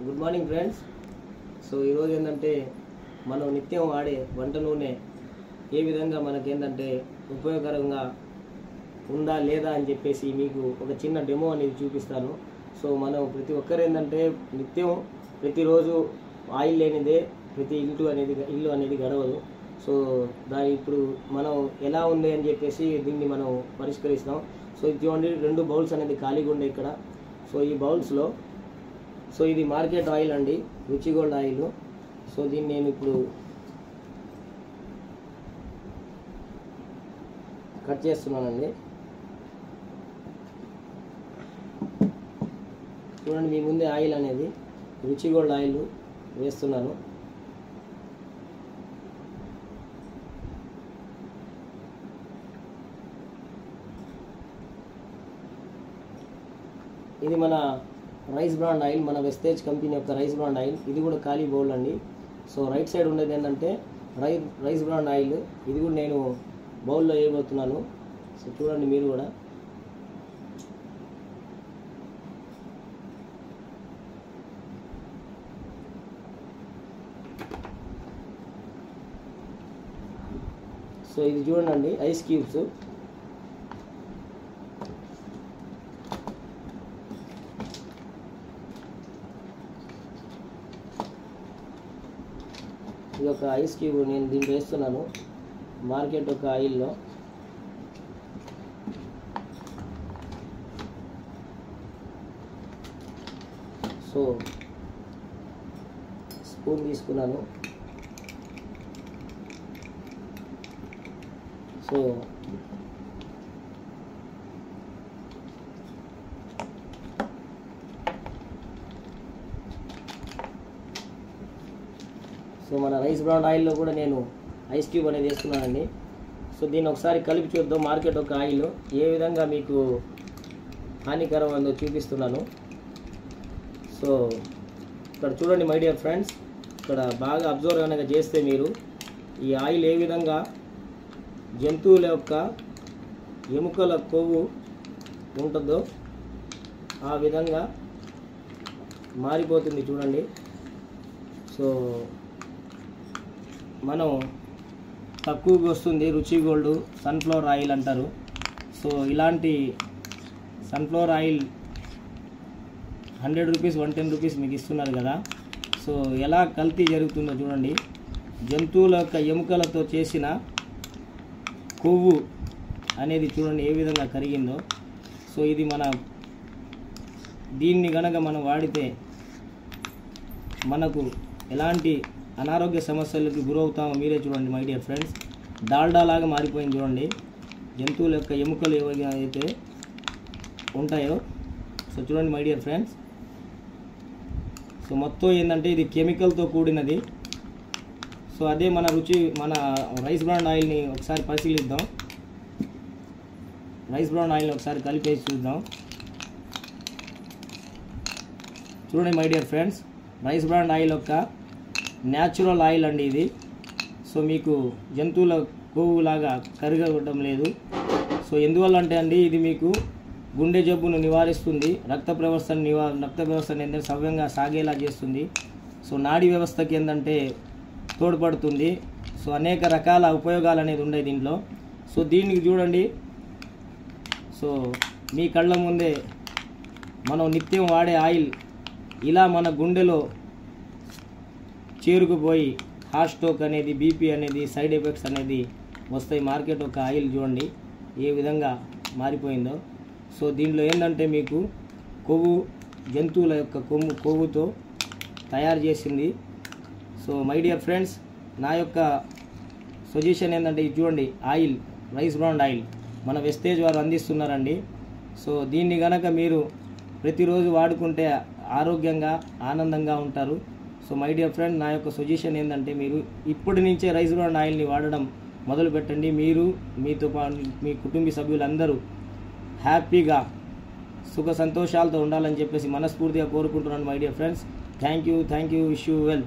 Good morning friends. So ఈరోజు ఏంటంటే మనం నిత్యం వాడే వంట నూనె ఏ విధంగా మనకేంటంటే ఉపయోగకరంగా ఉందా లేదా అని చెప్పేసి మీకు ఒక చిన్న డెమో అనేది చూపిస్తాను. సో మనం ప్రతి ఒక్కరు ఏంటంటే నిత్యం ప్రతిరోజు ఆయిల్ లేనిదే ప్రతి ఇల్లు అనేది గడవదు. సో దాని ఇప్పుడు మనం ఎలా ఉంది అని చెప్పేసి దీన్ని మనం పరిష్కరిస్తాం. సో ఇది చూడండి, 2 బౌల్స్ అనేది ఖాళీగా ఉండే ఇక్కడ. సో ఈ బౌల్స్లో ఇది మార్కెట్ ఆయిల్ అండి, రుచి గోల్డ్ ఆయిల్. సో దీన్ని నేను ఇప్పుడు కట్ చేస్తున్నానండి. చూడండి, మీ ముందే ఆయిల్ అనేది రుచి గోల్డ్ ఆయిల్ వేస్తున్నాను. ఇది మన రైస్ బ్రాండ్ ఆయిల్, మన వెస్టేజ్ కంపెనీ యొక్క రైస్ బ్రాండ్ ఆయిల్. ఇది కూడా ఖాళీ బౌల్ అండి. సో రైట్ సైడ్ ఉండేది ఏంటంటే రైస్ బ్రాండ్ ఆయిల్. ఇది కూడా నేను బౌల్లో వేయబోతున్నాను. సో చూడండి మీరు కూడా. సో ఇది చూడండి ఐస్ క్యూబ్స్. ఇది ఒక ఐస్ క్యూబ్ నేను దీన్ని వేస్తున్నాను మార్కెట్ ఒక ఆయిల్లో. సో స్పూన్ తీసుకున్నాను. సో మన రైస్ బ్రాండ్ ఆయిల్లో కూడా నేను ఐస్ క్యూబ్ అనేది వేస్తున్నానండి. సో దీన్ని ఒకసారి కలిపి చూద్దాం. మార్కెట్ ఒక ఆయిల్ ఏ విధంగా మీకు హానికరం అందో చూపిస్తున్నాను. సో ఇక్కడ చూడండి మై డియర్ ఫ్రెండ్స్, ఇక్కడ బాగా అబ్జర్వ్ కనుక చేస్తే మీరు ఈ ఆయిల్ ఏ విధంగా జంతువుల యొక్క ఎముకల కొవ్వు ఉంటుందో ఆ విధంగా మారిపోతుంది చూడండి. సో మనం తక్కువగా వస్తుంది రుచి గోల్డ్ సన్ఫ్లవర్ ఆయిల్ అంటారు. సో ఇలాంటి సన్ఫ్లవర్ ఆయిల్ 100 రూపీస్ 110 రూపీస్ మీకు ఇస్తున్నారు కదా. సో ఎలా కల్తీ జరుగుతుందో చూడండి. జంతువుల యొక్క ఎముకలతో చేసిన కొవ్వు అనేది చూడండి ఏ విధంగా కరిగిందో. సో ఇది దీన్ని గనక మనం వాడితే మనకు ఎలాంటి అనారోగ్య సమస్యలకు గురవుతామో మీరే చూడండి మై డియర్ ఫ్రెండ్స్. డాల్డా లాగా మారిపోయింది చూడండి జంతువుల యొక్క ఎముకలు ఏవైనా అయితే ఉంటాయో. సో చూడండి మై డియర్ ఫ్రెండ్స్. సో మొత్తం ఏంటంటే ఇది కెమికల్తో కూడినది. సో అదే మన రైస్ బ్రాండ్ ఆయిల్ని ఒకసారి పరిశీలిద్దాం. రైస్ బ్రాండ్ ఆయిల్ని ఒకసారి కలిపేసి చూద్దాం. చూడండి my dear friends, rice brand oil యొక్క న్యాచురల్ ఆయిల్ అండి ఇది. సో మీకు జంతువుల కొవ్వులాగా కరగడం లేదు. సో ఎందువల్ల అంటే అండి ఇది మీకు గుండె జబ్బును నివారిస్తుంది, రక్త వ్యవస్థను ఏంటంటే సవ్యంగా సాగేలా చేస్తుంది. సో నాడీ వ్యవస్థకి ఏంటంటే తోడ్పడుతుంది. సో అనేక రకాల ఉపయోగాలు అనేది ఉన్నాయి దీంట్లో. సో దీనికి చూడండి, సో మీ కళ్ళ ముందే మనం నిత్యం వాడే ఆయిల్ ఇలా మన గుండెలో చేరుకుపోయి హార్ట్ స్ట్రోక్ అనేది, బీపీ అనేది, సైడ్ ఎఫెక్ట్స్ అనేది వస్తాయి. మార్కెట్ ఒక ఆయిల్ చూడండి ఏ విధంగా మారిపోయిందో. సో దీంట్లో ఏంటంటే మీకు జంతువుల యొక్క కొవ్వుతో తయారు చేసింది. సో మై డియర్ ఫ్రెండ్స్, నా యొక్క సజెషన్ ఏంటంటే ఇది చూడండి ఆయిల్, రైస్ బ్రాండ్ ఆయిల్ మన వెస్టేజ్ వారు అందిస్తున్నారండి. సో దీన్ని గనక మీరు ప్రతిరోజు వాడుకుంటే ఆరోగ్యంగా ఆనందంగా ఉంటారు. సో మై డియర్ ఫ్రెండ్, నా యొక్క సజెషన్ ఏంటంటే మీరు ఇప్పటి నుంచే రైస్ బ్రాండ్ ఆయిల్ని వాడడం మొదలు పెట్టండి. మీరు మీతో పాటు మీ కుటుంబ సభ్యులందరూ హ్యాపీగా సుఖ సంతోషాలతో ఉండాలని చెప్పేసి మనస్ఫూర్తిగా కోరుకుంటున్నాను my dear friends. Thank you. Wish you well.